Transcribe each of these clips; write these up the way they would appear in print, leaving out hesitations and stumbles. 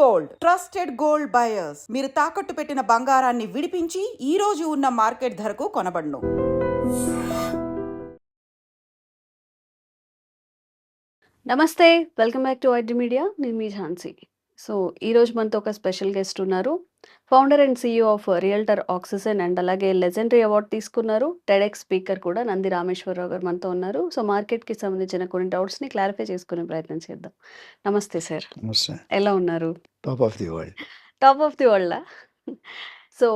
Gold trusted gold buyers. మీరు తాకట్టు పెట్టిన బంగారాన్ని విడిపించి ఈ రోజు ఉన్న మార్కెట్ ధరకు కొనబడును. నమస్తే, welcome back to IT media. నేను మీ ఝాన్సీ. సో ఈరోజు మనతో ఒక స్పెషల్ గెస్ట్ ఉన్నారు. Founder and CEO of realtor oxygen and అలాగే లెజెండరీ అవార్డు తీసుకున్నారు. టెడెక్స్ స్పీకర్ కూడా నంది రామేశ్వరరావు గారు మనతో ఉన్నారు. సో మార్కెట్కి సంబంధించిన కొన్ని డౌట్స్ని క్లారిఫై చేసుకునే ప్రయత్నం చేద్దాం. నమస్తే సార్, నమస్తే. ఎలా ఉన్నారు? Top of the world. Top of the world. So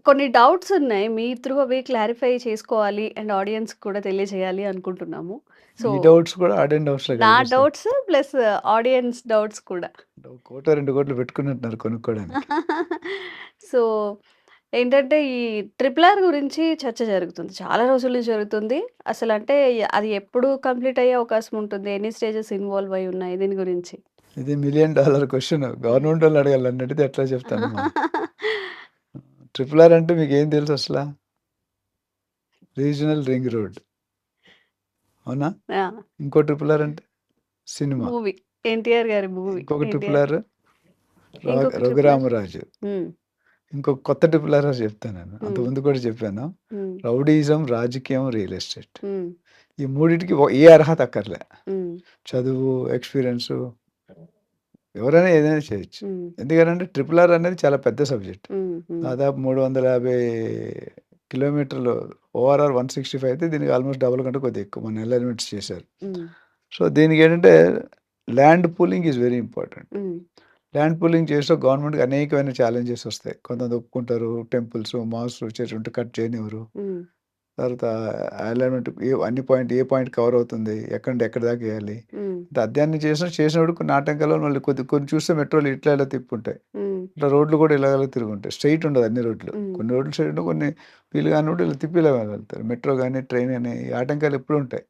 కొన్ని డౌట్స్ ఉన్నాయి, మీ త్రూ అవి క్లారిఫై చేసుకోవాలి అండ్ ఆడియన్స్ కూడా తెలియజేయాలి అనుకుంటున్నాము. సో ఈ డౌట్స్ కూడా ఆడియన్ డౌట్స్ నా డౌట్స్ ప్లస్ ఆడియన్స్ డౌట్స్ కూడా. కోట 2 కోట్లు పెట్టుకున్నట్టున్నారు కొనుక్కోవడానికి. సో ఏంటంటే ఈ ట్రిపుల్ ఆర్ గురించి చర్చ జరుగుతుంది, చాలా రోజుల నుంచి జరుగుతుంది. అసలు అంటే అది ఎప్పుడు కంప్లీట్ అయ్యే అవకాశం ఉంటుంది, ఎన్ని స్టేజెస్ ఇన్వాల్వ్ అయి ఉన్నాయి దీని గురించి? ఇది $1 మిలియన్ క్వశ్చన్. గవర్నమెంట్ వాళ్ళు అడగాలి, అన్నట్టు ఎట్లా చెప్తాను. ట్రిపుల్ ఆర్ అంటే మీకు ఏం తెలుసు అసలు? రీజనల్ రింగ్ రోడ్, అవునా? ఇంకో ట్రిపుల్ ఆర్ అంటే సినిమా, మూవీ, ఎన్టీఆర్ గారి మూవీ. ఇంకొక ట్రిపుల్ ఆర్ రఘురామరాజు, ఇంకొక కొత్త ట్రిపుల్ ఆర్ చెప్తాను. నేను అంతకుముందు కూడా చెప్పాను, రౌడీజం, రాజకీయం, రియల్ ఎస్టేట్. ఈ మూడింటికి ఏ అర్హత అక్కర్లే. చదువు, ఎక్స్పీరియన్స్, ఎవరైనా ఏదైనా చేయొచ్చు. ఎందుకంటే ట్రిపుల్ ఆర్ అనేది చాలా పెద్ద సబ్జెక్ట్. దాదాపు 350 కిలోమీటర్లు. ఓఆర్ఆర్ 165 అయితే దీనికి ఆల్మోస్ట్ డబుల్ కంటే కొద్దిగా ఎక్కువ మన ఎలిమెంట్స్ చేశారు. సో దీనికి ఏంటంటే land pooling is very important. Land pooling చేస్తే గవర్నమెంట్కి అనేకమైన ఛాలెంజెస్ వస్తాయి. కొంతమంది ఒప్పుకుంటారు, టెంపుల్స్, మాల్స్ వచ్చేటువంటి కట్ చేయనివ్వరు. తర్వాత అలైన్మెంట్ అన్ని పాయింట్ ఏ పాయింట్ కవర్ అవుతుంది, ఎక్కడ దాకా వేయాలి, అధ్యయనం చేసినప్పుడు కొన్ని ఆటంకాలు మళ్ళీ కొన్ని చూస్తే మెట్రోలు ఇట్లా ఇలా తిప్పుంటాయి, ఇట్లా రోడ్లు కూడా ఇలా తిరుగుంటాయి. స్ట్రైట్ ఉండదు అన్ని రోడ్లు, కొన్ని రోడ్లు స్ట్రైట్ ఉంటాయి, కొన్ని వీలు కానీ ఇలా తిప్పి ఇలా వెళ్తారు. మెట్రో కానీ ట్రైన్ కానీ ఈ ఆటంకాలు ఎప్పుడు ఉంటాయి.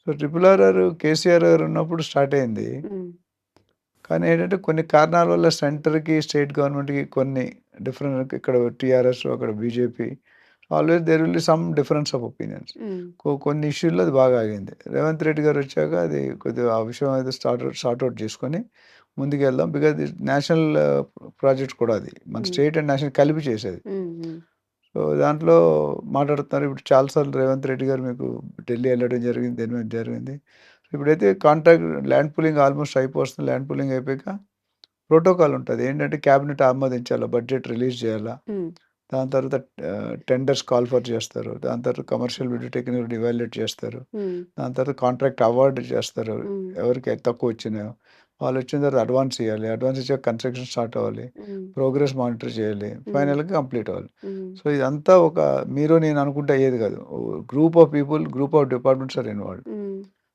సో ట్రిపుల్ ఆర్ కేసీఆర్ గారు ఉన్నప్పుడు స్టార్ట్ అయింది. కానీ ఏంటంటే కొన్ని కారణాల వల్ల సెంటర్కి, స్టేట్ గవర్నమెంట్కి కొన్ని డిఫరెంట్, ఇక్కడ టీఆర్ఎస్, అక్కడ BJP, always there will be some difference of opinions. కొన్ని ఇష్యూల్లో అది బాగా ఆగింది. రేవంత్ రెడ్డి గారు వచ్చాక అది కొద్దిగా ఆ విషయం అయితే సార్ట్అవుట్ చేసుకొని ముందుకు వెళ్దాం. బికాజ్ నేషనల్ ప్రాజెక్ట్ కూడా అది, మన స్టేట్ అండ్ నేషనల్ కలిపి చేసేది. సో దాంట్లో మాట్లాడుతున్నారు. ఇప్పుడు చాలాసార్లు రేవంత్ రెడ్డి గారు మీకు ఢిల్లీ వెళ్ళడం జరిగింది, దేని మీద జరిగింది. ఇప్పుడైతే కాంట్రాక్ట్ ల్యాండ్ పూలింగ్ ఆల్మోస్ట్ అయిపోతుంది. ల్యాండ్ పూలింగ్ అయిపోయాక ప్రోటోకాల్ ఉంటుంది. ఏంటంటే క్యాబినెట్ ఆమోదించాలా, బడ్జెట్ రిలీజ్ చేయాలా, దాని తర్వాత టెండర్స్ కాల్ ఫర్ చేస్తారు, దాని తర్వాత కమర్షియల్ వీడియో టెక్నిక్ ఇవాల్యుయేట్ చేస్తారు, దాని తర్వాత కాంట్రాక్ట్ అవార్డు చేస్తారు. ఎవరికి తక్కువ వచ్చినాయో వాళ్ళు వచ్చిన తర్వాత అడ్వాన్స్ ఇవ్వాలి, అడ్వాన్స్ ఇచ్చాక కన్స్ట్రక్షన్ స్టార్ట్ అవ్వాలి, ప్రోగ్రెస్ మానిటర్ చేయాలి, ఫైనల్గా కంప్లీట్ అవ్వాలి. సో ఇదంతా ఒక మీరు నేను అనుకుంటే అయ్యేది కాదు. Group of people, group of departments are involved.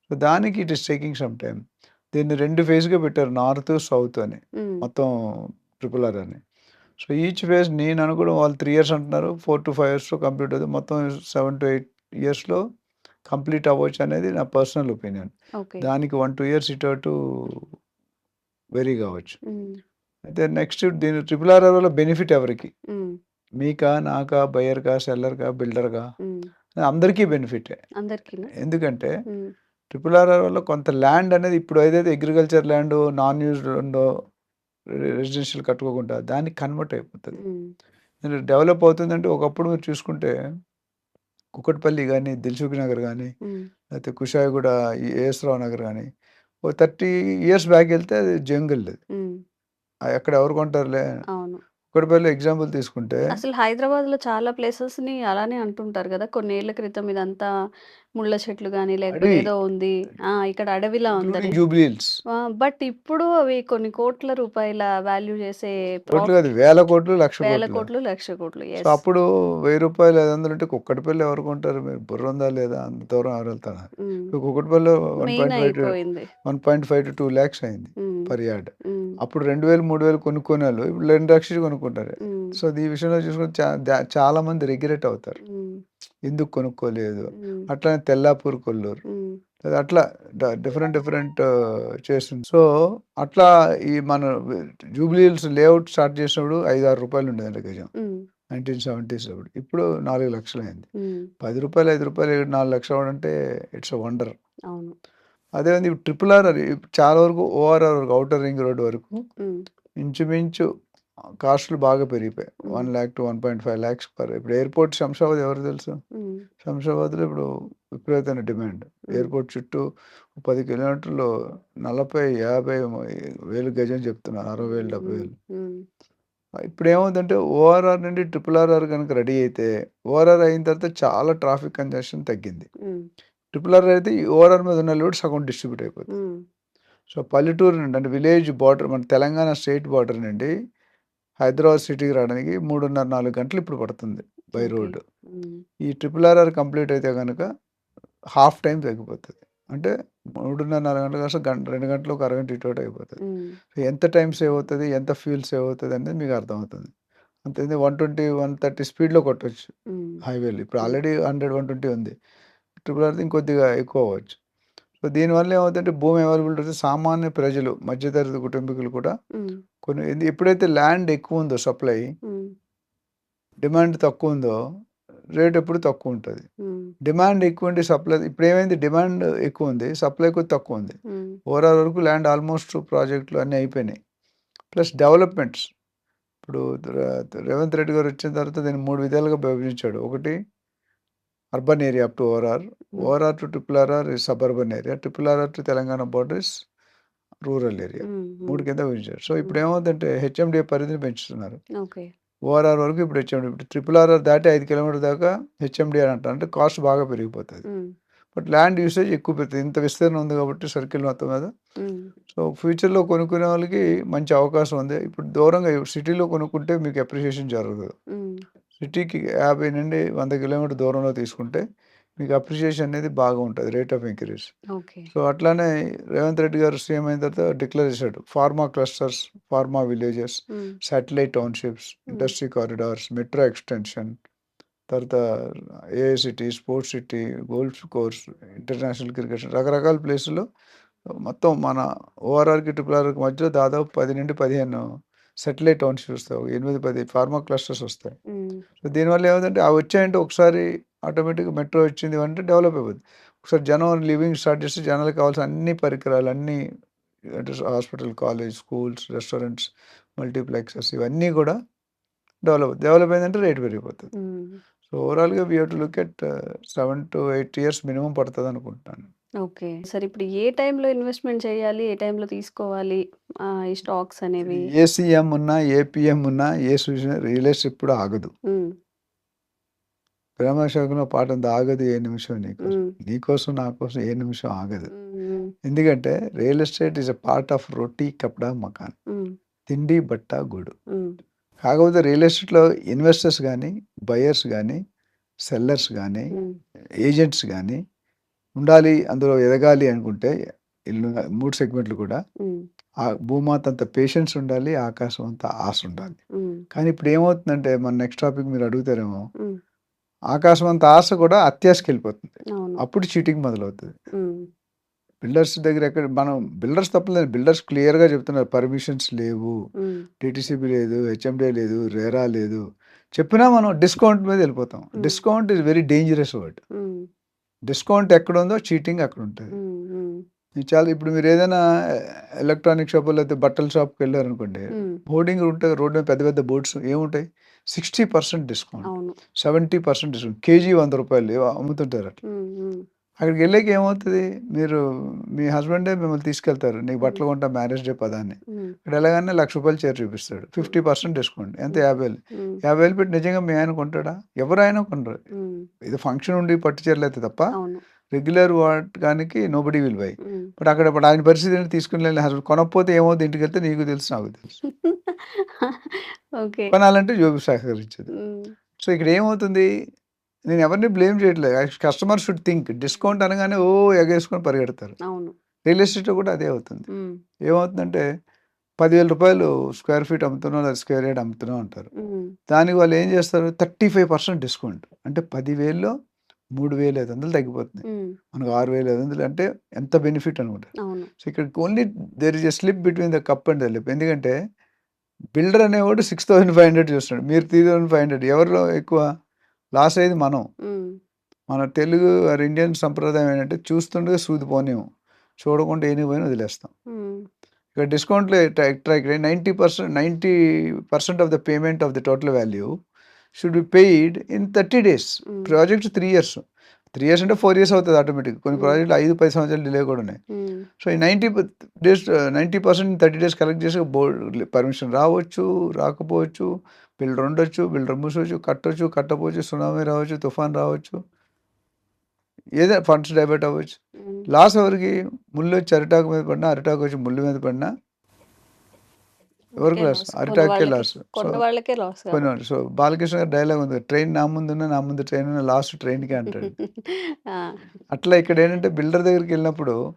So దానికి it is taking some time. దీన్ని 2 ఫేజ్గా పెట్టారు, నార్త్ సౌత్ అని, మొత్తం ట్రిపుల్ ఆర్ అని. సో ఈచ్ ఫేజ్ నేను అనుకోవడం వాళ్ళు 3 years అంటున్నారు, 4 to 5 yearsలో కంప్లీట్ అవుతుంది. మొత్తం 7 to 8 yearsలో కంప్లీట్ అవ్వచ్చు అనేది నా పర్సనల్ ఒపీనియన్. దానికి 1 2 years ఇటు అటు వెరీ కావచ్చు. అయితే నెక్స్ట్ దీని ట్రిపుల్ ఆర్ వల్ల బెనిఫిట్ ఎవరికి? మీకా, నాకా, బయర్కా, సెల్లర్కా, బిల్డర్గా, అందరికీ బెనిఫిటే. ఎందుకంటే ట్రిపుల్ ఆర్ వల్ల కొంత ల్యాండ్ అనేది ఇప్పుడు ఏదైతే agriculture land, non used land, residential కట్టుకోకుండా దానికి కన్వర్ట్ అయిపోతుంది. డెవలప్ అవుతుందంటే ఒకప్పుడు మీరు చూసుకుంటే కుకట్పల్లి కానీ, దిల్సుఖ్ నగర్ కానీ, లేకపోతే కుషాయిగూడ, ఏఎస్ రావు నగర్ కానీ, ఓ 30 years బ్యాక్ వెళ్తే అది జంగిల్. అక్కడ ఎవరు కొంటారులే. కుకట్పల్లి ఎగ్జాంపుల్ తీసుకుంటే అసలు హైదరాబాద్లో చాలా ప్లేసెస్ని అలానే అంటుంటారు కదా, కొన్ని ఏళ్ల క్రితం ఇదంతా ముళ్ళ చెట్లు కానీ లేకపోతే ఏదో ఉంది, ఇక్కడ అడవిలా ఉందని. Jubilee hills. బట్ ఇప్పుడు అవి కొన్ని కోట్ల రూపాయల వాల్యూ చేసే, కోట్లు కాదు, వేల కోట్లు, లక్ష కోట్లు. సో అప్పుడు 1000 రూపాయలు 500 అంటే కుక్కటిపల్లి ఎవరు కొంటారు? మీరు బుర్ర ఉందా లేదా? అంత దూరం ఎవరు వెళ్తారు? కుక్కటిపల్లి 1.5 to 2 lakhs అయింది పర్ యార్డ్. అప్పుడు 2000 3000 కొనుక్కునే వాళ్ళు ఇప్పుడు 2 లక్షలు కొనుక్కుంటారు. సో ఈ విషయంలో చూసుకుంటే చాలా మంది రిగ్రెట్ అవుతారు, ఎందుకు కొనుక్కోలేదు. అట్లానే తెల్లాపూర్, కొల్లూరు, అట్లా డిఫరెంట్ చేస్తుంది. సో అట్లా ఈ మన జూబ్లీ హిల్స్ లేఅవుట్ స్టార్ట్ చేసినప్పుడు 5-6 రూపాయలు ఉండేది గజం 1970s. ఇప్పుడు 4 లక్షలు అయింది. 10 రూపాయలు 5 రూపాయలు 4 లక్షలు అంటే ఇట్స్ అ వండర్. అదే ఉంది ట్రిపుల్ ఆర్ చాలా వరకు ఓఆర్ఆర్ వరకు అవుటర్ రింగ్ రోడ్ వరకు ఉమ్, ఇంచుమించు కాస్ట్లు బాగా పెరిగిపోయాయి. ఉమ్, 1 lakh to 1.5 lakhs పర్. ఇప్పుడు ఎయిర్పోర్ట్ శంషాబాద్ ఎవరు తెలుసు? ఉమ్, శంషాబాద్లో ఇప్పుడు విపరీతమైన డిమాండ్. ఎయిర్పోర్ట్ చుట్టూ 10 కిలోమీటర్లు 40-50 వేలు గజం చెప్తున్నారు, 60,000 ఉమ్, 70,000. ఉమ్, ఇప్పుడు ఏమవుతుందంటే ఓఆర్ఆర్ నుండి ట్రిపుల్ ఆర్ఆర్ కనుక రెడీ అయితే ఓఆర్ఆర్ అయిన తర్వాత చాలా ట్రాఫిక్ కంజెషన్ తగ్గింది. ఉమ్, ట్రిపుల్ ఆర్ అయితే ఈ ఓఆర్ఆర్ మీద ఉన్న లోడ్ సగం డిస్ట్రిబ్యూట్ అయిపోతుంది. ఉమ్, సో పల్లెటూరు నుండి అంటే విలేజ్ బార్డర్ మన తెలంగాణ స్టేట్ బార్డర్ నుండి హైదరాబాద్ సిటీకి రావడానికి 3.5-4 గంటలు ఇప్పుడు పడుతుంది బై ఓకే. రోడ్. ఉమ్, ఈ ట్రిపుల్ ఆర్ఆర్ కంప్లీట్ అయితే కనుక హాఫ్ టైం తగ్గిపోతుంది. అంటే 3.5-4 గంటలు కాస్త 2 గంటలు ఒక అరగంట ఇటు అటు అయిపోతుంది. ఉమ్, సో ఎంత టైం సేవ్ అవుతుంది, ఎంత ఫ్యూల్ సేవ్ అవుతుంది అనేది మీకు అర్థమవుతుంది. అంతే 120-130 స్పీడ్లో కొట్టవచ్చు ఉమ్, హైవేలు. ఇప్పుడు ఆల్రెడీ 100-120 ఉంది. ట్రిపుల్ ఆర్ ఇంకొద్దిగా ఎక్కువ అవ్వచ్చు. సో దీనివల్ల ఏమవుతుందంటే భూమి అవైలబిలిటీ వస్తే సామాన్య ప్రజలు మధ్యతరగతి కుటుంబీకులు కూడా ఉమ్, కొన్ని ఎప్పుడైతే ల్యాండ్ ఎక్కువ ఉందో సప్లై, ఉమ్, డిమాండ్ తక్కువ ఉందో రేట్ ఎప్పుడు తక్కువ ఉంటుంది. ఉమ్, డిమాండ్ ఎక్కువ ఉండి సప్లై ఇప్పుడు ఏమైంది, డిమాండ్ ఎక్కువ ఉంది, సప్లై కొద్ది తక్కువ ఉంది. ఉమ్, ఓవరాల్ వరకు ల్యాండ్ ఆల్మోస్ట్ ప్రాజెక్టులు అన్నీ అయిపోయినాయి. ప్లస్ డెవలప్మెంట్స్ ఇప్పుడు రేవంత్ రెడ్డి గారు వచ్చిన తర్వాత దీన్ని 3 విధాలుగా విభజించాడు. ఒకటి urban area up to ORR, ORR to triple RR is suburban area, triple RR to Telangana border is rural area. Um, 3 కింద విభజించాడు. సో ఇప్పుడు ఏమవుతుందంటే హెచ్ఎండిఏ పరిధిని పెంచుతున్నారు. ఓకే. ఓఆర్ఆర్ వరకు ఇప్పుడు హెచ్ఎండి, ఇప్పుడు ట్రిపుల్ ఆర్ఆర్ దాటి 5 కిలోమీటర్ దాకా హెచ్ఎండి అని అంటారు. అంటే కాస్ట్ బాగా పెరిగిపోతుంది. ఉమ్, బట్ ల్యాండ్ యూసేజ్ ఎక్కువ పెరుగుతుంది. ఇంత విస్తీర్ణం ఉంది కాబట్టి సర్కిల్ మొత్తం మీద. ఉమ్, సో ఫ్యూచర్లో కొనుక్కునే వాళ్ళకి మంచి అవకాశం ఉంది. ఇప్పుడు దూరంగా సిటీలో కొనుక్కుంటే మీకు అప్రిషియేషన్ జరగదు. ఉమ్, సిటీకి 50 నుండి 100 కిలోమీటర్ దూరంలో తీసుకుంటే మీకు అప్రిషియేషన్ అనేది బాగా ఉంటుంది, rate of increase. Okay. So అట్లానే రేవంత్ రెడ్డి గారు సీఎం అయిన తర్వాత డిక్లేర్ చేశాడు pharma clusters, pharma villages, um, satellite townships, industry corridors, metro extension, తర్వాత AI city, sports city, golf course, international cricket, రకరకాల ప్లేసుల్లో మొత్తం మన ఓఆర్ఆర్కి ట్రిపుల్ ఆర్కి మధ్యలో దాదాపు 10 నుండి 15 సెటిలైట్ టౌన్షిప్స్ వస్తాయి. 8-10 ఫార్మా క్లస్టర్స్ వస్తాయి. ఉమ్, సో దీనివల్ల ఏమవుతుందంటే అవి వచ్చాయంటే ఒకసారి ఆటోమేటిక్గా మెట్రో వచ్చింది అంటే డెవలప్ అయిపోతుంది. ఒకసారి జనం లివింగ్ స్టార్ట్ చేస్తే జనాలకు కావాల్సిన అన్ని పరికరాలు అన్నీ అంటే hospital, college, schools, restaurants, multiplexes ఇవన్నీ కూడా డెవలప్ అయిందంటే రేట్ పెరిగిపోతుంది. ఉమ్, సో ఓవరాల్గా we have to look at 7 to 8 years minimum పడుతుంది అనుకుంటున్నాను. ఓకే. సరే ఇప్పుడు ఏ టైంలో ఇన్వెస్ట్మెంట్ చేయాలి? ఏ టైంలో తీసుకోవాలి? ఈ స్టాక్స్ అనేవి? ఏ సీఎం ఉన్నా, ఏ పిఎం ఉన్నా, ఏ సూచన రియల్ ఎస్టేట్ ఇప్పుడు ఆగదు. ఉమ్, ప్రేమశాఖలో పాట ఉంది, ఆగదు ఏ నిమిషం నీకోసం. ఉమ్, నీకోసం నా కోసం ఏ నిమిషం ఆగదు. ఉమ్, ఎందుకంటే real estate is a part of roti, kapda, makaan, um, తిండి, బట్ట, గూడు. ఉమ్, కాకపోతే రియల్ ఎస్టేట్లో ఇన్వెస్టర్స్ కానీ, బయర్స్ కానీ, సెల్లర్స్ కానీ, ఉమ్, ఏజెంట్స్ కానీ ఉండాలి. అందులో ఎదగాలి అనుకుంటే ఇల్లు 3 సెగ్మెంట్లు కూడా ఉమ్, ఆ భూమాత అంత పేషెన్స్ ఉండాలి, ఆకాశం అంత ఆశ ఉండాలి. ఉమ్, కానీ ఇప్పుడు ఏమవుతుందంటే మన నెక్స్ట్ టాపిక్ మీరు అడుగుతారేమో, ఉమ్, ఆకాశం అంత ఆశ కూడా అత్యాశకి వెళ్ళిపోతుంది. అవును. అప్పుడు చీటింగ్ మొదలవుతుంది. ఉమ్, బిల్డర్స్ దగ్గర ఎక్కడ మనం బిల్డర్స్ తప్పలేదు, బిల్డర్స్ క్లియర్గా చెప్తున్నారు పర్మిషన్స్ లేవు, ఉమ్, టీటీసీబీ లేదు, హెచ్ఎండే లేదు, రేరా లేదు. చెప్పినా మనం డిస్కౌంట్ మీద వెళ్ళిపోతాం. Discount is very dangerous word. Um, discount ఎక్కడుందో చీటింగ్ అక్కడ ఉంటుంది. ఉమ్, ఉమ్, చాలా ఇప్పుడు మీరు ఏదైనా ఎలక్ట్రానిక్ షాప్ లేకపోతే బట్టల షాప్కి వెళ్ళారనుకోండి, ఉమ్, హోర్డింగ్ ఉంటాయి రోడ్డు మీద, పెద్ద పెద్ద బోర్డ్స్ ఏముంటాయి, 60% డిస్కౌంట్, అవును. 70% డిస్కౌంట్, కేజీ 100 రూపాయలు అమ్ముతుంటారు అట్లా. ఉమ్, ఉమ్, అక్కడికి వెళ్ళాక ఏమవుతుంది, మీరు మీ హస్బెండే మిమ్మల్ని తీసుకెళ్తారు, నీకు బట్టలు కొంటా మ్యారేజ్ డే పదాన్ని. ఉమ్, ఇక్కడ వెళ్ళగానే 1,00,000 రూపాయలు చీర చూపిస్తాడు, 50% డిస్కౌంట్, ఎంత 50,000. ఉమ్, 50,000 పెట్టి నిజంగా మీ ఆయన కొంటాడా? ఎవరైనా కొనరు. ఉమ్, ఇది ఫంక్షన్ ఉండి పట్టు చీరలు అయితే తప్ప అవును. రెగ్యులర్ వాటికి nobody will buy. Um. But అక్కడ ఇప్పుడు ఆయన పరిస్థితి ఏంటి, తీసుకుని వెళ్ళి హస్బెండ్ కొనకపోతే ఏమవుతుంది, ఇంటికి వెళ్తే నీకు తెలుసు నాకు తెలుసు. ఓకే. కొనాలంటే జోబు సహకరించదు. ఉమ్, సో ఇక్కడ ఏమవుతుంది, నేను ఎవరిని బ్లేమ్ చేయట్లేదు. కస్టమర్ షుడ్ థింక్, డిస్కౌంట్ అనగానే ఓ ఎగేసుకొని పరిగెడతారు. అవును. రియల్ ఎస్టేట్లో కూడా అదే అవుతుంది. ఉమ్, ఏమవుతుందంటే 10,000 రూపాయలు స్క్వేర్ ఫీట్ అమ్ముతున్నాం లేదా స్క్వేర్ యార్డ్ అమ్ముతున్నాం అంటారు. ఉమ్, దానికి వాళ్ళు ఏం చేస్తారు, 35% డిస్కౌంట్. అంటే 10,000లో 3,500 తగ్గిపోతుంది. ఉమ్, మనకు 6,500 అంటే ఎంత బెనిఫిట్ అనుకుంటారు. అవును. సో ఇక్కడ only there is a slip between the cup and the lip. ఎందుకంటే బిల్డర్ అనేవాడు 6,500 చూస్తున్నాడు, మీరు 3,500. ఎవరిలో ఎక్కువ లాస్ అయ్యేది మనం. ఉమ్, మన తెలుగు ఇండియన్ సంప్రదాయం ఏంటంటే చూస్తుండగా సూది పోనేము, చూడకుండా ఏనికి పోయినా వదిలేస్తాం. హ్మ్. ఇక్కడ డిస్కౌంట్‌లో ఇక్కడ 90% of the payment of the total value should be paid in 30 days. Hmm. Projects 3 years. 3 years అంటే 4 ఇయర్స్ అవుతది ఆటోమేటిక్‌గా. కొన్ని ప్రాజెక్టులు 5, 10 సంవత్సరాలు డిలే కూడా ఉన్నాయి. హ్మ్. సో, ఈ 90% 30 డేస్ కలెక్ట్ చేసి పర్మిషన్ రావచ్చు, రాకపోవచ్చు, బిల్డర్ ఉండొచ్చు, బిల్డర్ మూసొచ్చు, కట్టొచ్చు, కట్టకపోవచ్చు, సునామీ రావచ్చు, తుఫాన్ రావచ్చు, ఏదైనా ఫండ్స్ డైవర్ట్ అవ్వచ్చు. హ్మ్. లాస్ ఎవరికి? ముళ్ళొచ్చి అరిటాకు మీద పడినా, అరిటాకు వచ్చి ముళ్ళు మీద పడినా ఎవరికి ఓకే. లాస్? లాస్. అరిటాకుకే లాస్. సో, కొన్న వాళ్ళకే లాస్ కొన్ని కాబట్టి. సో, బాలకృష్ణ గారి డైలాగ్ ఉంది. ట్రైన్ నా ముందున్న, నా ముందు ట్రైన్ ఉన్న, లాస్ట్ ట్రైన్‌కే అంటాడు. ఆ! అట్లా ఇక్కడ ఏంటంటే బిల్డర్ దగ్గరికి వెళ్ళినప్పుడు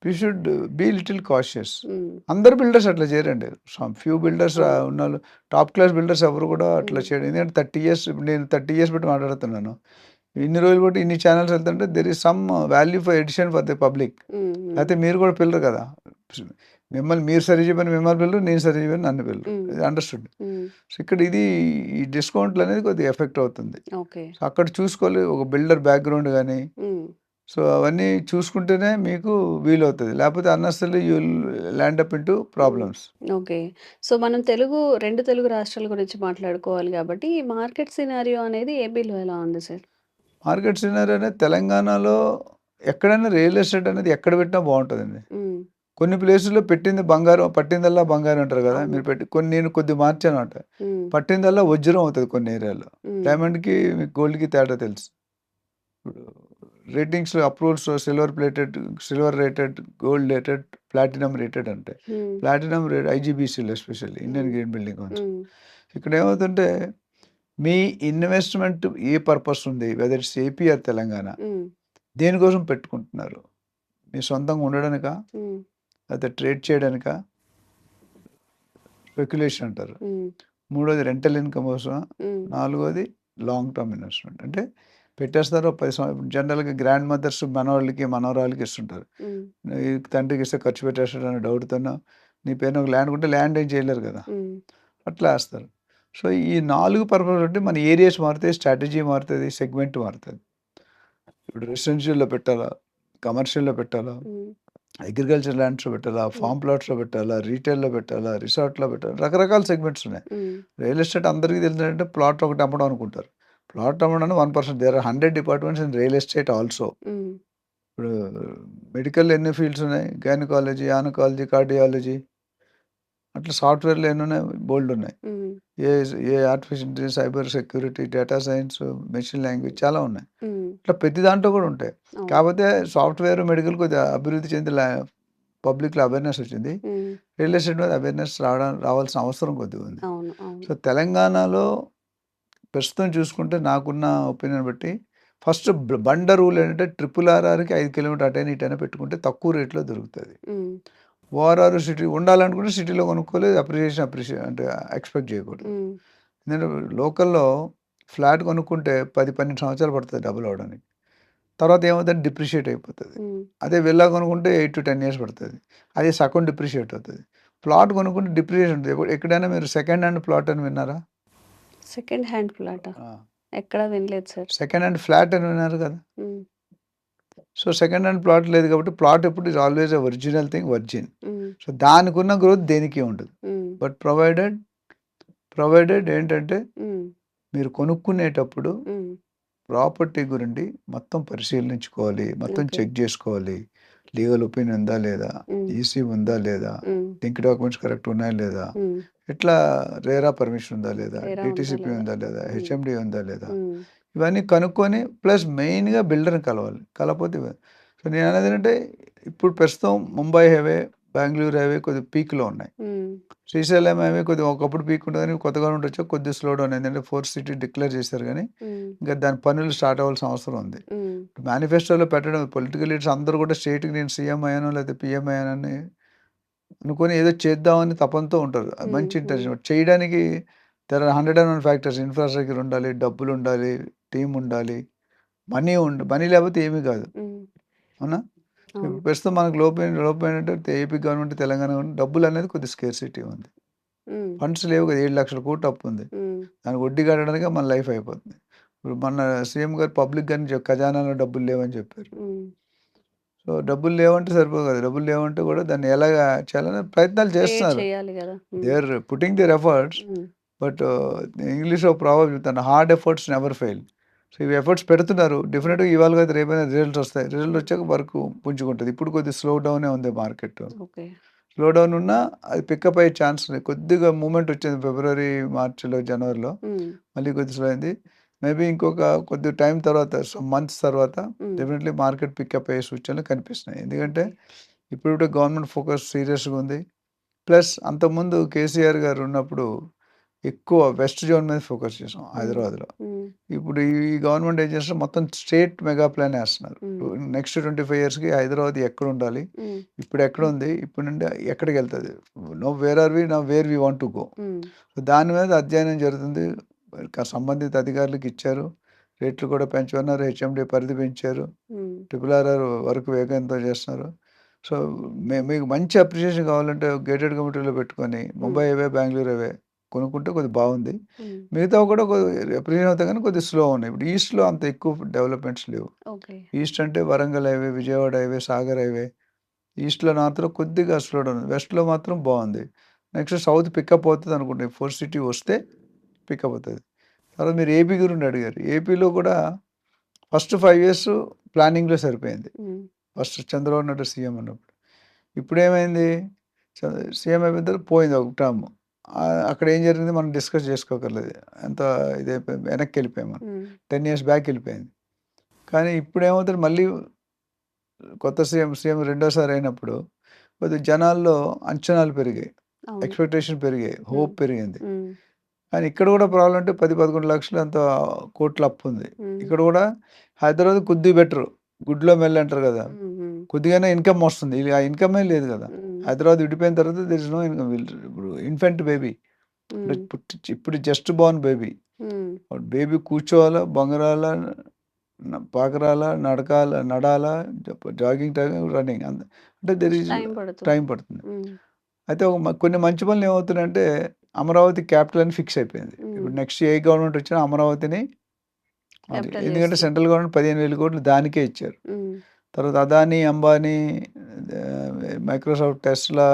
we should be little cautious. Hmm. అందరు బిల్డర్స్ అట్లా చేయరండి. సమ్ ఫ్యూ బిల్డర్స్ అవును. ఉన్నోళ్ళు, టాప్ క్లాస్ బిల్డర్స్ ఎవరు కూడా అట్లా హ్మ్. చేయరు. ఎందుకంటే 30 ఇయర్స్, ఇప్పుడు నేను 30 ఇయర్స్ బట్టి మాట్లాడుతున్నాను. ఇన్ని రోజులు బట్టి ఇన్ని ఛానల్స్ వెళ్తుంటే there is some value for addition for the public. Hmm. Hmm. లేకపోతే మీరు కూడా పిల్లరు కదా! మిమ్మల్ని మీరు సరి చేయమని మిమ్మల్ని పిల్లరు, నేను సరి చేయమని నన్ను పిల్లరు. హ్మ్. ఇది అండర్‌స్టూడ్. హ్మ్. సో, ఇక్కడ ఇది ఈ డిస్కౌంట్లు అనేది కొద్దిగా ఎఫెక్ట్ అవుతుంది. ఓకే. సో, అక్కడ చూసుకోవాలి ఒక బిల్డర్ బ్యాక్‌గ్రౌండ్ గాని, హ్మ్. సో, అవన్నీ చూసుకుంటేనే మీకు వీలవుతది. లేకపోతే unnecessarily you will land up into హ్మ్. ప్రాబ్లమ్స్. ఓకే. సో, మనం 2 తెలుగు రాష్ట్రాల గురించి మాట్లాడుకోవాలి గాబట్టి, ఈ మార్కెట్ సినారియో అనేది ఏపీలో ఎలా ఉంది సార్? మార్కెట్ సినారియో అనేది తెలంగాణలో ఎక్కడైనా రియల్ ఎస్టేట్ అనేది ఎక్కడ పెట్టినా బావుంటదండి. హ్మ్. కొన్ని ప్లేసుల్లో పెట్టింది బంగారం, పట్టిందల్లా బంగారం అంటారు కదా! అవును. మీరు నేను కొద్దిగా మార్చానమాట. హ్మ్. పట్టిందల్లా వజ్రం అవుతది కొన్ని ఏరియాల్లో. హ్మ్. డైమండ్‌కి, గోల్డ్‌కి తేడా తెలుసు. ఇప్పుడు ratings approvals silver rated, gold rated, platinum rated అంటాయి. హ్మ్. ప్లాటినం రేట్ ఐజీబీసీలో especially Indian hmm. Green building council. Hmm. ఇక్కడ ఏమవుతుంటే మీ ఇన్వెస్ట్‌మెంట్ ఏ పర్పస్ ఉంది? Whether it's AP or Telangana. Hmm. దేనికోసం పెట్టుకుంటున్నారు? మీ సొంతంగా ఉండడానికా? హ్మ్. లేకపోతే ట్రేడ్ చేయడానికా? స్పెక్యులేషన్ అంటారు. హ్మ్. మూడోది రెంటల్ ఇన్‌కమ్ కోసమా? హ్మ్. నాలుగోది లాంగ్ టర్మ్ ఇన్వెస్ట్‌మెంట్. అంటే పెట్టేస్తారు 10 జనరల్‌గా గ్రాండ్ మదర్స్ మనోళ్ళకి, మనవరాళ్ళకి ఇస్తుంటారు. హ్మ్. ఈ తండ్రికి ఇస్తే ఖర్చు పెట్టేస్తాడనే డౌట్‌తోనో, నీ పేరున ఒక ల్యాండ్ ఉంటే ల్యాండ్ ఏం చేయలేరు కదా! హ్మ్. అట్లా ఏస్తారు. సో, ఈ 4 పర్పస్ బట్టి మన ఏరియాస్ మారుతాయి, స్ట్రాటజీ మారుతది, సెగ్మెంట్ మారుతది. ఇప్పుడు రెసిడెన్షియల్‌లో పెట్టాలా? కమర్షియల్‌లో పెట్టాలా? హ్మ్. అగ్రికల్చర్ ల్యాండ్స్‌లో పెట్టాలా? హ్మ్. ఫార్మ్ ప్లాట్స్‌లో పెట్టాలా? రీటైల్‌లో పెట్టాలా? రిసార్ట్‌లో పెట్టాలా? రకరకాల సెగ్మెంట్స్ ఉన్నాయి. హ్మ్. రియల్ ఎస్టేట్ అందరికీ తెలిసిందంటే ప్లాట్ ఒకటి అమ్మడం అనుకుంటారు. ప్లాట్ అమ్మడానికి 1% there are 100 departments in real estate also. Hmm. ఇప్పుడు మెడికల్‌లో ఎన్ని ఫీల్డ్స్ ఉన్నాయి? గైనకాలజీ, ఆనకాలజీ, కార్డియాలజీ, అట్లా సాఫ్ట్‌వేర్‌లో ఎన్నున్నాయి? బోలెడున్నాయి. హ్మ్. ఏ artificial intelligence, cyber security, data science, machine language చాలా ఉన్నాయి. హ్మ్. ఇట్లా ప్రతి దాంట్లో కూడా ఉంటాయి. అవును. కాకపోతే సాఫ్ట్‌వేర్, మెడికల్ కొద్దిగా అభివృద్ధి చెంది పబ్లిక్‌లో అవేర్‌నెస్ వచ్చింది. హ్మ్. రియల్ ఎస్టేట్ మీద అవేర్‌నెస్ రావాల్సిన అవసరం కొద్దిగా ఉంది. అవును. అవును. సో, తెలంగాణలో ప్రస్తుతం చూసుకుంటే నాకున్న ఒపీనియన్ బట్టి ఫస్ట్ బండ రూల్ ఏంటంటే ట్రిపుల్ ఆర్ఆర్‌కి 5 కిలోమీటర్ అటైనా ఇటైనా పెట్టుకుంటే తక్కువ రేట్‌లో దొరుకుతది. హ్మ్. ఓఆర్ఆర్ సిటీ ఉండాలనుకుంటే సిటీలో కొనుక్కోవాలి. అంటే ఎక్స్‌పెక్ట్ చేయకూడదు. హ్మ్. ఎందుకంటే లోకల్‌లో ఫ్లాట్ కొనుక్కుంటే 10, 12 సంవత్సరాలు పడుతది డబుల్ అవ్వడానికి. తర్వాత ఏమవుతదంటే డిప్రిషియేట్ అయిపోతది. హ్మ్. అదే విల్లా కొనుక్కుంటే 8-10 ఇయర్స్ పడుతది. అది సగం డిప్రిషియేట్ అవుతది. ప్లాట్ కొనుక్కుంటే డిప్రిషియేషన్ ఉంటది. ఎక్కడైనా మీరు సెకండ్ హ్యాండ్ ప్లాట్ అని విన్నారా? సెకండ్ హ్యాండ్ ఫ్లాటా? ఆ! ఎక్కడా వినలేదు సార్. సెకండ్ హ్యాండ్ ఫ్లాట్ అని విన్నారు కదా! హ్మ్. సో, సెకండ్ హ్యాండ్ ప్లాట్ లేదు కాబట్టి ప్లాట్ ఎప్పుడు is always a original thing virgin. హ్మ్. సో, దానికున్న గ్రోత్ దేనికి ఉండదు. హ్మ్. బట్ ప్రొవైడెడ్ ఏంటంటే హ్మ్. మీరు కొనుక్కునేటప్పుడు హ్మ్. ప్రాపర్టీ గురించి మొత్తం పరిశీలించుకోవాలి. మొత్తం ఓకే. చెక్ జేసుకోవాలి. లీగల్ ఒపీనియన్ ఉందా లేదా? హ్మ్. ఈసీ ఉందా లేదా? హ్మ్. లింక్ డాక్యుమెంట్స్ కరెక్ట్ ఉన్నాయా లేదా? హ్మ్. ఇట్లా రేరా పర్మిషన్ ఉందా లేదా? తేడా ఉందా డీటీసీపీ లేదా? ఉందా లేదా? హ్మ్. హెచ్ఎండీ ఉందా లేదా? హ్మ్. ఇవన్నీ కనుక్కొని ప్లస్ మెయిన్‌గా బిల్డర్‌ని కలవాలి. కలవకపోతే సో, నేననేదేంటంటే ఇప్పుడు ప్రస్తుతం ముంబై హైవే, బెంగుళూరు హైవే కొద్దిగా పీక్‌లో ఉన్నాయి. హ్మ్. శ్రీశైలం హైవే కొద్దిగా ఒకప్పుడు పీక్ ఉంటది గానీ కొత్త గవర్నమెంట్ వచ్చాక కొద్దిగా స్లో డౌన్ అయింది. అంటే 4th సిటీ డిక్లేర్ చేశారు గానీ హ్మ్. ఇంకా దాని పనులు స్టార్ట్ అవ్వాల్సిన అవసరం ఉంది. హ్మ్. మేనిఫెస్టోలో పెట్టడం పొలిటికల్ లీడర్స్ అందరూ కూడా స్టేట్‌కి నేను సీఎం అయ్యానో లేకపోతే పీఎం అయ్యానని అనుకోని ఏదో చేద్దామని తపనతో ఉంటారు. అది హ్మ్. మంచి హ్మ్. ఇంటెన్షన్. చేయడానికి దేర్ ఆర్ 101 ఫ్యాక్టర్స్. ఇన్‌ఫ్రాస్ట్రక్చర్ ఉండాలి, డబ్బులుండాలి, టీమ్ ఉండాలి, మనీ లేకపోతే ఏమీ కాదు. హ్మ్. అవునా? అవును. ఇప్పుడు ప్రస్తుతం మనకు లోపం ఏంటంటే ఏపీ గవర్నమెంట్, తెలంగాణ గవర్నమెంట్ డబ్బులనేది కొద్దిగా స్కేర్సిటీ ఉంది. హ్మ్. ఫండ్స్ లేవు కదా! 7,00,000 అప్పు ఉంది. హ్మ్. దానికి వడ్డీ కట్టడానికే మన లైఫ్ అయిపోతుంది. ఇప్పుడు మొన్న సీఎం గారు పబ్లిక్‌గానే ఖజానాలో డబ్బులు లేవని చెప్పారు. హ్మ్. సో, సో డబ్బులు లేవంటే సరిపోదు కదా, డబ్బులు లేవంటే కూడా దాన్ని ఎలాగా చేయాలని ప్రయత్నాలు క్రియేట్ చేస్తున్నారు. చేయాలి కదా. They are putting their efforts. But ఇంగ్లీష్లో ప్రాబ్లం చెప్తాను, hard efforts never fail. So ఇవి ఎఫర్ట్స్ పెడుతున్నారు, డెఫినెట్గా ఇవాళ కదా రేపైనా రిజల్ట్స్ వస్తాయి. రిజల్ట్ వచ్చాక వర్క్ పుంజుకుంటుంది. ఇప్పుడు కొద్దిగా స్లో డౌనే ఉంది మార్కెట్. ఓకే. స్లో డౌన్ ఉన్నా అది పికప్ అయ్యే ఛాన్స్ ఉంది. కొద్దిగా మూమెంట్ వచ్చింది ఫిబ్రవరి, మార్చిలో, జనవరిలో. మళ్ళీ కొద్దిగా స్లో అయింది. మేబీ ఇంకొక కొద్ది టైం తర్వాత, సమ్ మంత్స్ తర్వాత డెఫినెట్లీ మార్కెట్ పికప్ అయ్యే సూచనలు కనిపిస్తున్నాయి. ఎందుకంటే ఇప్పుడు గవర్నమెంట్ ఫోకస్ సీరియస్గా ఉంది. ప్లస్ అంతకుముందు కేసీఆర్ గారు ఉన్నప్పుడు ఎక్కువ వెస్ట్ జోన్ మీద ఫోకస్ చేసాం హైదరాబాద్లో. ఇప్పుడు ఈ గవర్నమెంట్ ఏం చేస్తారు, మొత్తం స్టేట్ మెగా ప్లాన్ వేస్తున్నారు. నెక్స్ట్ 25 yearsకి హైదరాబాద్ ఎక్కడ ఉండాలి, ఇప్పుడు ఎక్కడ ఉంది, ఇప్పుడు నుండి ఎక్కడికి వెళ్తుంది, where are we now, where we want to go. So దాని మీద అధ్యయనం జరుగుతుంది. సంబంధిత అధికారులకు ఇచ్చారు, రేట్లు కూడా పెంచుకున్నారు, హెచ్ఎండి పరిధి పెంచారు, RRR వర్క్ వేగంతో చేస్తున్నారు. సో మీకు మంచి అప్రిషియేషన్ కావాలంటే గేటెడ్ కమిటీలో పెట్టుకొని ముంబై హైవే, బెంగళూరు హైవే కొనుక్కుంటే కొద్దిగా బాగుంది. మిగతా కూడా అప్రిషియేషన్ అవుతాయి కానీ కొద్దిగా స్లో ఉన్నాయి. ఇప్పుడు ఈస్ట్లో అంత ఎక్కువ డెవలప్మెంట్స్ లేవు. ఈస్ట్ అంటే Warangal highway, Vijayawada highway, Sagar highway. ఈస్ట్లో మాత్రం కొద్దిగా స్లో డౌన్ ఉంది. వెస్ట్లో మాత్రం బాగుంది. నెక్స్ట్ సౌత్ పికప్ అవుతుంది అనుకుంటే, 4th city వస్తే పికప్ అవుతుంది. తర్వాత మీరు ఏపీ గురించి అడిగారు. ఏపీలో కూడా ఫస్ట్ 5 years ప్లానింగ్లో సరిపోయింది. ఫస్ట్ చంద్రబాబు నాయుడు సీఎం ఉన్నప్పుడు. ఇప్పుడు ఏమైంది, సీఎం అయిపోయిన తర్వాత పోయింది ఒక టర్మ్. అక్కడ ఏం జరిగింది మనం డిస్కస్ చేసుకోకర్లేదు, ఎంత ఇదైపోయింది, వెనక్కి వెళ్ళిపోయాం మనం. 10 years బ్యాక్ వెళ్ళిపోయింది. కానీ ఇప్పుడు ఏమవుతుంది, మళ్ళీ కొత్త సీఎం రెండోసారి అయినప్పుడు కొద్దిగా జనాల్లో అంచనాలు పెరిగాయి, ఎక్స్పెక్టేషన్ పెరిగాయి, హోప్ పెరిగింది. కానీ ఇక్కడ కూడా ప్రాబ్లం అంటే 10-11 లక్షలు అంత కోట్ల అప్పు ఉంది. ఇక్కడ కూడా హైదరాబాద్ కొద్దిగా బెటర్, గుడ్లో మెల్లి అంటారు కదా, కొద్దిగానే ఇన్కమ్ వస్తుంది. ఆ ఇన్కమే లేదు కదా. హైదరాబాద్ విడిపోయిన తర్వాత దెర్ ఇస్ నో ఇన్కమ్. ఇప్పుడు ఇన్ఫెంట్ బేబీ, ఇప్పుడు జస్ట్ బోర్న్ బేబీ కూర్చోవాలా, బొంగరాలా, పాకరాలా, నడాలా, జాగింగ్, రన్నింగ్, అంటే దెర్ ఈజ్ టైం పడుతుంది. అయితే కొన్ని మంచి పనులు ఏమవుతున్నాయంటే, అమరావతి క్యాపిటల్ అని ఫిక్స్ అయిపోయింది. ఇప్పుడు నెక్స్ట్ ఏ గవర్నమెంట్ వచ్చినా అమరావతిని, ఎందుకంటే సెంట్రల్ గవర్నమెంట్ 15,000 కోట్లు దానికే ఇచ్చారు. తర్వాత Adani, Ambani, Microsoft, Tesla,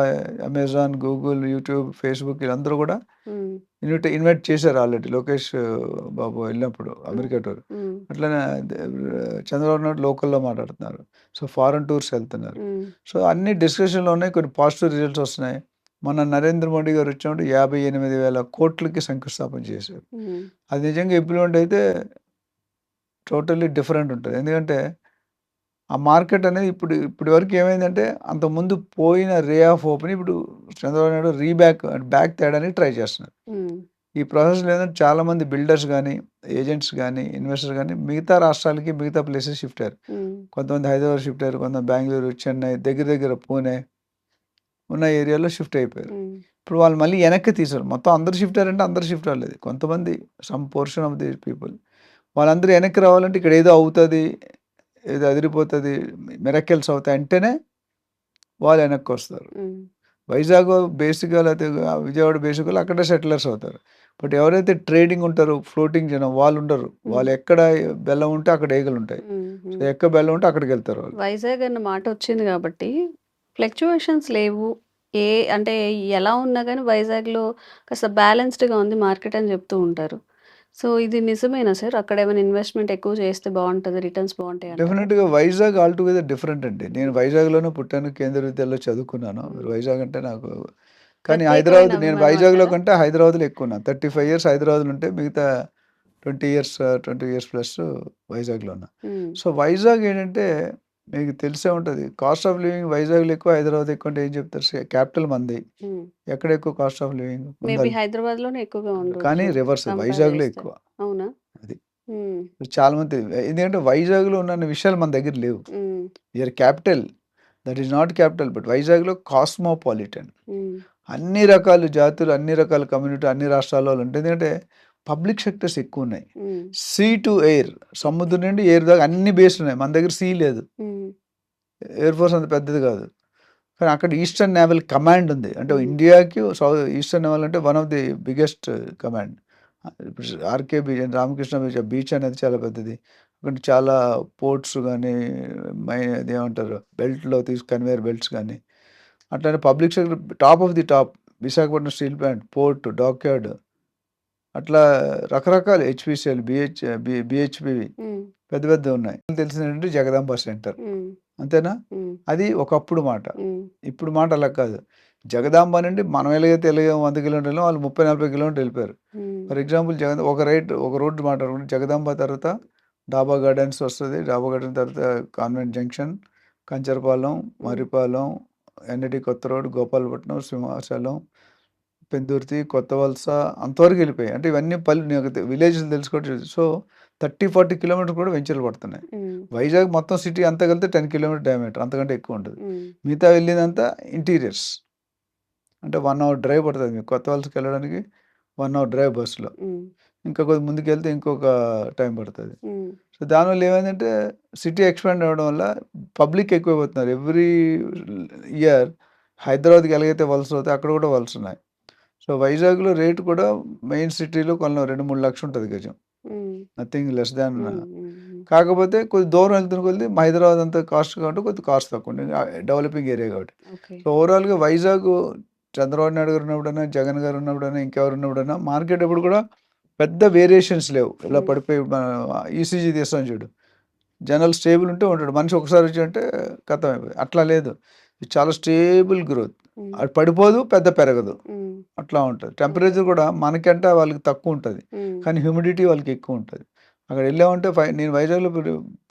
Amazon, Google, YouTube, Facebook వీళ్ళందరూ కూడా ఇన్వైట్ చేశారు ఆల్రెడీ. లోకేష్ బాబు వెళ్ళినప్పుడు అమెరికా టూర్. అట్లనే చంద్రబాబు నాయుడు లోకల్లో మాట్లాడుతున్నారు. సో ఫారెన్ టూర్స్ వెళ్తున్నారు. సో అన్ని డిస్కషన్లో ఉన్నాయి, కొన్ని పాజిటివ్ రిజల్ట్స్ వస్తున్నాయి. మన నరేంద్ర మోడీ గారు వచ్చినప్పుడు 58,000 కోట్లకి శంకుస్థాపన చేశారు. అది నిజంగా ఇంప్లిమెంట్ అయితే టోటల్లీ డిఫరెంట్ ఉంటుంది. ఎందుకంటే ఆ మార్కెట్ అనేది ఇప్పటి వరకు ఏమైందంటే, అంతకుముందు పోయిన రే ఆఫ్ ఓపెన్ ఇప్పుడు చంద్రబాబు నాయుడు బ్యాక్ తేడానికి ట్రై చేస్తున్నారు. ఈ ప్రాసెస్లో ఏంటంటే చాలామంది బిల్డర్స్ కానీ, ఏజెంట్స్ కానీ, ఇన్వెస్టర్స్ కానీ మిగతా రాష్ట్రాలకి, మిగతా ప్లేసెస్ షిఫ్ట్ అయ్యారు. కొంతమంది హైదరాబాద్ షిఫ్ట్ అయ్యారు, కొంతమంది బెంగళూరు, చెన్నై, దగ్గర పూణే ఉన్న ఏరియాలో షిఫ్ట్ అయిపోయారు. ఇప్పుడు వాళ్ళు మళ్ళీ వెనక్కి తీసారు. మొత్తం అందరు షిఫ్ట్ అయ్యారంటే అందరు షిఫ్ట్ అవ్వలేదు, కొంతమంది, some portion of the people. వాళ్ళందరూ వెనక్కి రావాలంటే ఇక్కడ ఏదో అవుతుంది, ఏదో అదిరిపోతుంది, మిరకిల్స్ అవుతాయి అంటేనే వాళ్ళు వెనక్కి వస్తారు. వైజాగ్ బేసిక్గా, లేకపోతే విజయవాడ బేసిక్గా అక్కడ సెటిలర్స్ అవుతారు. బట్ ఎవరైతే ట్రేడింగ్ ఉంటారో, ఫ్లోటింగ్ జనం, వాళ్ళు ఉండరు. వాళ్ళు ఎక్కడ బెల్లం ఉంటే అక్కడ ఏగలు ఉంటాయి. సో ఎక్కడ బెల్లం ఉంటే అక్కడికి వెళ్తారు వాళ్ళు. వైజాగ్ అన్న మాట వచ్చింది కాబట్టి ఫ్లక్చువేషన్స్ లేవు. అంటే ఎలా ఉన్నా కానీ వైజాగ్లో కాస్త బ్యాలెన్స్డ్గా ఉంది మార్కెట్ అని చెప్తూ ఉంటారు. సో ఇది నిజమేనా సార్? అక్కడ ఏమైనా ఇన్వెస్ట్మెంట్ ఎక్కువ చేస్తే బాగుంటుంది, రిటర్న్స్ బాగుంటాయి? డెఫినెట్గా వైజాగ్ ఆల్టుగెదర్ డిఫరెంట్ అండి. నేను వైజాగ్లోనే పుట్టాను, కేంద్ర విద్యాలయంలో చదువుకున్నాను. వైజాగ్ అంటే నాకు, కానీ హైదరాబాద్, నేను వైజాగ్లో కంటే హైదరాబాద్లో ఎక్కువ ఉన్నాను. 35 years హైదరాబాద్లో ఉంటే మిగతా 20 years ప్లస్ వైజాగ్లో ఉన్నా. సో వైజాగ్ ఏంటంటే మీకు తెలిసే ఉంటుంది, కాస్ట్ ఆఫ్ లివింగ్ వైజాగ్లో ఎక్కువ, హైదరాబాద్ ఎక్కువ. అంటే ఏం చెప్తారు, క్యాపిటల్ మంది, ఎక్కడ ఎక్కువ కాస్ట్ ఆఫ్ లివింగ్? హైదరాబాద్లోనే ఎక్కువగా ఉంది, కానీ రివర్స్ వైజాగ్లో ఎక్కువ. అవునా? అది చాలా మంది, ఎందుకంటే వైజాగ్లో ఉన్న విషయాలు మన దగ్గర లేవు. You are capital, that is not capital, but వైజాగ్లో కాస్మోపాలిటన్, అన్ని రకాల జాతులు, అన్ని రకాల కమ్యూనిటీ, అన్ని రాష్ట్రాల వాళ్ళు ఉంటాయి. ఎందుకంటే పబ్లిక్ సెక్టర్స్ ఎక్కువ ఉన్నాయి. సీ టు ఎయిర్, సముద్రం నుండి ఎయిర్ దాకా అన్ని బేస్ ఉన్నాయి. మన దగ్గర సీ లేదు, ఎయిర్ ఫోర్స్ అంత పెద్దది కాదు. కానీ అక్కడ ఈస్టర్న్ నేవల్ కమాండ్ ఉంది. అంటే ఇండియాకి ఈస్టర్న్ నేవల్ అంటే one of the biggest command. ఇప్పుడు ఆర్కే బీచ్, రామకృష్ణ బీచ్ అనేది చాలా పెద్దది. చాలా పోర్ట్స్ కానీ అదేమంటారు బెల్ట్లో కన్వేయర్ బెల్ట్స్ కానీ అట్లానే public sector top of the top Visakhapatnam steel plant, port, dockyard అట్లా రకరకాల హెచ్పిసిఎల్, బిహెచ్పివి పెద్ద పెద్ద ఉన్నాయి. తెలిసిందంటే జగదాంబ సెంటర్, అంతేనా? అది ఒకప్పుడు మాట. ఇప్పుడు మాట అలా కాదు. జగదాంబ నుండి మనం ఎలాగైతే 100 కిలోమీటర్లు వాళ్ళు 30-40 కిలోమీటర్లు వెళ్ళిపోయారు. ఫర్ ఎగ్జాంపుల్ ఒక రోడ్డు మాట్లాడుకుంటే జగదాంబ తర్వాత డాబా గార్డెన్స్ వస్తుంది. డాబా గార్డెన్ తర్వాత convent junction, Kancharapalem, Marripalem, NIT కొత్త రోడ్, గోపాలపట్నం, సింహాచలం, పెందుర్తి, కొత్త వలస అంతవరకు వెళ్ళిపోయాయి. అంటే ఇవన్నీ విలేజ్లు తెలుసుకోవడం. సో 30-40 కిలోమీటర్ కూడా వెంచర్లు పడుతున్నాయి. వైజాగ్ మొత్తం సిటీ అంతా కలిపితే 10 కిలోమీటర్ డయామీటర్, అంతకంటే ఎక్కువ ఉంటుంది. మిగతా వెళ్ళిందంతా ఇంటీరియర్స్. అంటే 1 అవర్ డ్రైవ్ పడుతుంది మీకు కొత్త వలసకి వెళ్ళడానికి. 1 అవర్ డ్రైవ్ బస్సులో. ఇంకా కొద్ది ముందుకు వెళ్తే ఇంకొక టైం పడుతుంది. సో దానివల్ల ఏమైందంటే సిటీ ఎక్స్పాండ్ అవ్వడం వల్ల పబ్లిక్ ఎక్కువైపోతున్నారు. ఎవ్రీ ఇయర్ హైదరాబాద్కి ఎలాగైతే వలసలు అవుతాయి అక్కడ కూడా వలస ఉన్నాయి. సో వైజాగ్లో రేటు కూడా మెయిన్ సిటీలో కొన్న 2-3 లక్షలు ఉంటుంది గజం. Nothing less than. కాకపోతే కొద్ది దూరం వెళ్తున్న కొద్ది హైదరాబాద్ అంతా కాస్ట్ కాబట్టి కొద్ది కాస్ట్ తక్కువ ఉంటుంది, డెవలపింగ్ ఏరియా కాబట్టి. సో ఓవరాల్గా వైజాగ్ చంద్రబాబు నాయుడు గారు ఉన్నప్పుడైనా, జగన్ గారు ఉన్నప్పుడైనా, ఇంకెవరు ఉన్నప్పుడైనా మార్కెట్ ఎప్పుడు కూడా పెద్ద వేరియేషన్స్ లేవు. ఇలా పడిపోయి ఈసీజీ తీస్తాం చూడు, జనరల్ స్టేబుల్ ఉంటే ఉంటాడు. మనిషి ఒకసారి వచ్చి అంటే కథం అయిపోయింది. అట్లా లేదు, చాలా స్టేబుల్ గ్రోత్. అది పడిపోదు, పెద్ద పెరగదు, అట్లా ఉంటుంది. టెంపరేచర్ కూడా మనకంటే వాళ్ళకి తక్కువ ఉంటుంది, కానీ హ్యూమిడిటీ వాళ్ళకి ఎక్కువ ఉంటుంది. అక్కడ వెళ్ళామంటే నేను వైజాగ్లో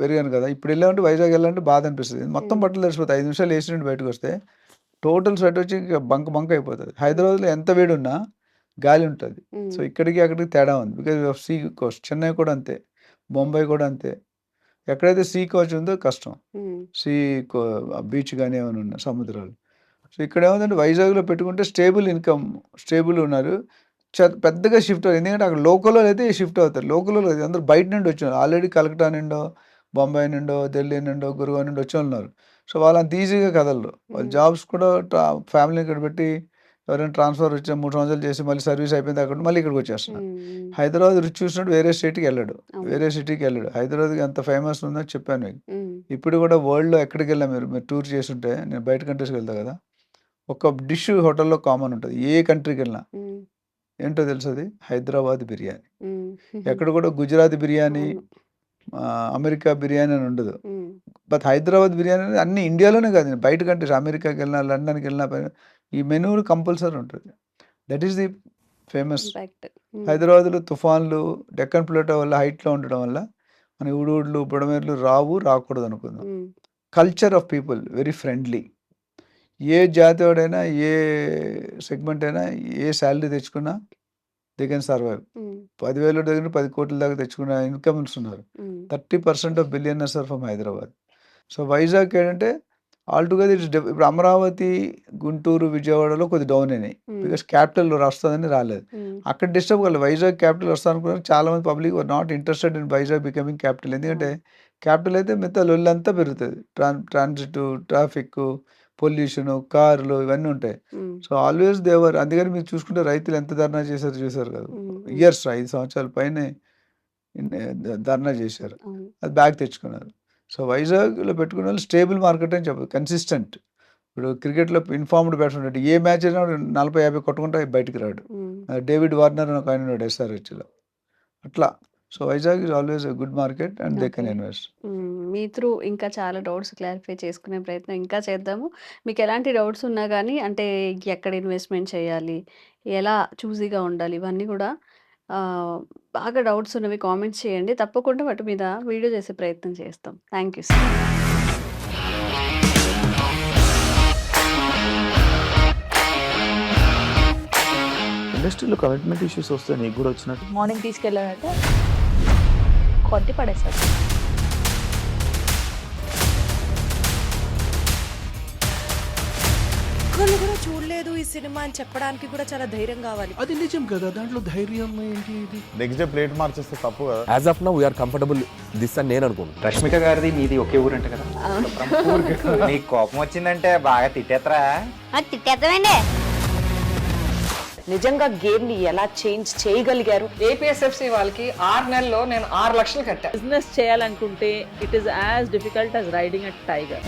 పెరిగాను కదా, ఇప్పుడు వెళ్ళామంటే వైజాగ్ వెళ్ళాలంటే బాధ అనిపిస్తుంది. మొత్తం బట్టలు తెరిచిపోతాయి. 5 నిమిషాలు ఏసీ నుండి బయటకు వస్తే టోటల్ స్వెట్ వచ్చి బంక్ అయిపోతుంది. హైదరాబాద్లో ఎంత వేడి ఉన్నా గాలి ఉంటుంది. సో ఇక్కడికి అక్కడికి తేడా ఉంది, because of sea coast. Chennai కూడా అంతే, బొంబాయి కూడా అంతే. ఎక్కడైతే సీ కోస్ట్ ఉందో కష్టం, సీ బీచ్ కానీ ఏమైనా ఉన్నాయి సముద్రాలు. సో ఇక్కడ ఏముందంటే వైజాగ్లో పెట్టుకుంటే స్టేబుల్ ఇన్కమ్, స్టేబుల్ ఉన్నారు. పెద్దగా షిఫ్ట్ అవుతుంది. ఎందుకంటే అక్కడ లోకల్లో అయితే షిఫ్ట్ అవుతారు. లోకల్లో అందరూ బయట నుండి వచ్చారు. ఆల్రెడీ కలకట్టా నుండో, బొంబాయి నుండో, ఢిల్లీ నుండో, గురుగావ్ నుండి వచ్చి ఉన్నారు. సో వాళ్ళంత ఈజీగా కదలరు. వాళ్ళ జాబ్స్ కూడా ఫ్యామిలీని ఇక్కడ పెట్టి ఎవరైనా ట్రాన్స్ఫర్ వచ్చి 3 సంవత్సరాలు చేసి మళ్ళీ సర్వీస్ అయిపోయింది అక్కడ మళ్ళీ ఇక్కడికి వచ్చేస్తున్నారు. హైదరాబాద్ రుచి చూసినట్టు వేరే స్టేట్కి వెళ్ళాడు, వేరే సిటీకి వెళ్ళాడు. హైదరాబాద్కి ఎంత ఫేమస్ ఉందని చెప్పాను మీకు. ఇప్పుడు కూడా వరల్డ్లో ఎక్కడికి వెళ్ళా మీరు టూర్ చేస్తుంటే, నేను బయట కంట్రీస్కి వెళ్తా కదా, ఒక డిష్ హోటల్లో కామన్ ఉంటుంది ఏ కంట్రీకి వెళ్ళినా. ఏంటో తెలుసు, అది హైదరాబాద్ బిర్యానీ. ఎక్కడ కూడా గుజరాత్ బిర్యానీ, అమెరికా బిర్యానీ అని ఉండదు. బట్ హైదరాబాద్ బిర్యానీ అనేది అన్ని ఇండియాలోనే కాదు, బయట కంట్రీస్, అమెరికాకి వెళ్ళినా, లండన్కి వెళ్ళినా ఈ మెనూ కంపల్సరీ ఉంటుంది. That is the famous. హైదరాబాద్లో తుఫాన్లు, డెక్కన్ ప్లేటో వల్ల హైట్లో ఉండడం వల్ల మన ఊడులు, బుడమేర్లు రాకూడదు అనుకుందాం. Culture of people very friendly. ఏ జాతి వాడైనా, ఏ సెగ్మెంట్ అయినా, ఏ శాలరీ తెచ్చుకున్నా దే కెన్ సర్వైవ్. 10,000 దగ్గర 10 కోట్ల దాకా తెచ్చుకున్న ఇన్కమ్స్ ఉన్నారు. 30% of billionaires are from Hyderabad. So Vizag ఏంటంటే ఆల్టుగెదర్ ఇట్స్ ఇప్పుడు అమరావతి, గుంటూరు, విజయవాడలో కొద్ది డౌన్ అయినాయి, బికాస్ క్యాపిటల్ వస్తుందని రాలేదు. అక్కడ డిస్టర్బ్ కాలేదు. వైజాగ్ క్యాపిటల్ వస్తా అనుకున్నారు. చాలా మంది public were not interested in Vizag becoming capital. ఎందుకంటే క్యాపిటల్ అయితే మిగతా లొల్లంతా పెరుగుతుంది. ట్రాన్సిట్, ట్రాఫిక్, పొల్యూషన్, కార్లు ఇవన్నీ ఉంటాయి. సో ఆల్వేస్ దేవర్. అందుకని మీరు చూసుకుంటే రైతులు ఎంత ధర్నా చేశారు చూసారు కదా, ఇయర్స్ 5 సంవత్సరాల పైనే ధర్నా చేశారు, అది బ్యాక్ తెచ్చుకున్నారు. సో వైజాగ్లో పెట్టుకున్న వాళ్ళు స్టేబుల్ మార్కెట్ అని చెప్పదు, కన్సిస్టెంట్. ఇప్పుడు క్రికెట్లో ఇన్ఫార్మ్డ్ బ్యాట్స్మెన్ ఏ మ్యాచ్ అయినా 40-50 కొట్టుకుంటే బయటికి రాడు. డేవిడ్ వార్నర్ అని ఒక ఆయన ఉన్నాడు SRHలో, అట్లా. So Vizag is always a good market and they can invest. Me through ఇంకా చాలా డౌట్స్ క్లారిఫై చేసుకునే ప్రయత్నం ఇంకా చేద్దాము. మీకు ఎలాంటి డౌట్స్ ఉన్నా కానీ, అంటే ఎక్కడ ఇన్వెస్ట్మెంట్ చేయాలి, ఎలా చూజీగా ఉండాలి, ఇవన్నీ కూడా బాగా డౌట్స్ ఉన్నవి కామెంట్స్ చేయండి. తప్పకుండా వాటి మీద వీడియో చేసే ప్రయత్నం చేస్తాం. Thank you sir. ఇండస్ట్రీలో కమిట్మెంట్ ఇష్యూస్ వస్తే నీకు కూడా వచ్చినట్టు? మార్నింగ్ తీసుకెళ్ళానంటే కొట్టి పడేస్తారు. ఒక్కళ్ళు కూడా చూడలేదు ఈ సినిమా అని చెప్పడానికి కూడా చాలా ధైర్యం కావాలి. అది నిజం కదా, దాంట్లో ధైర్యం ఏంటి? ఇది నెక్స్ట్ డే ప్లేట్ మార్చేస్తే తప్పు కదా. As of now we are comfortable this అని నేను అనుకుంటున్నాను. రష్మిక గారిది మీది ఒకే ఊరు అంట కదా? నీకు కోపం వచ్చిందంటే బాగా తిట్టేత్తరా? తిట్టేద్దామండి. నిజంగా గేమ్ ని ఎలా చేంజ్ చేయగలిగారు? ఏపీఎస్ఎఫ్సి వాళ్ళకి 6 నెలల్లో నేను 6 లక్షలు కట్టా. బిజినెస్ చేయాలనుకుంటే it is as difficult as riding a tiger.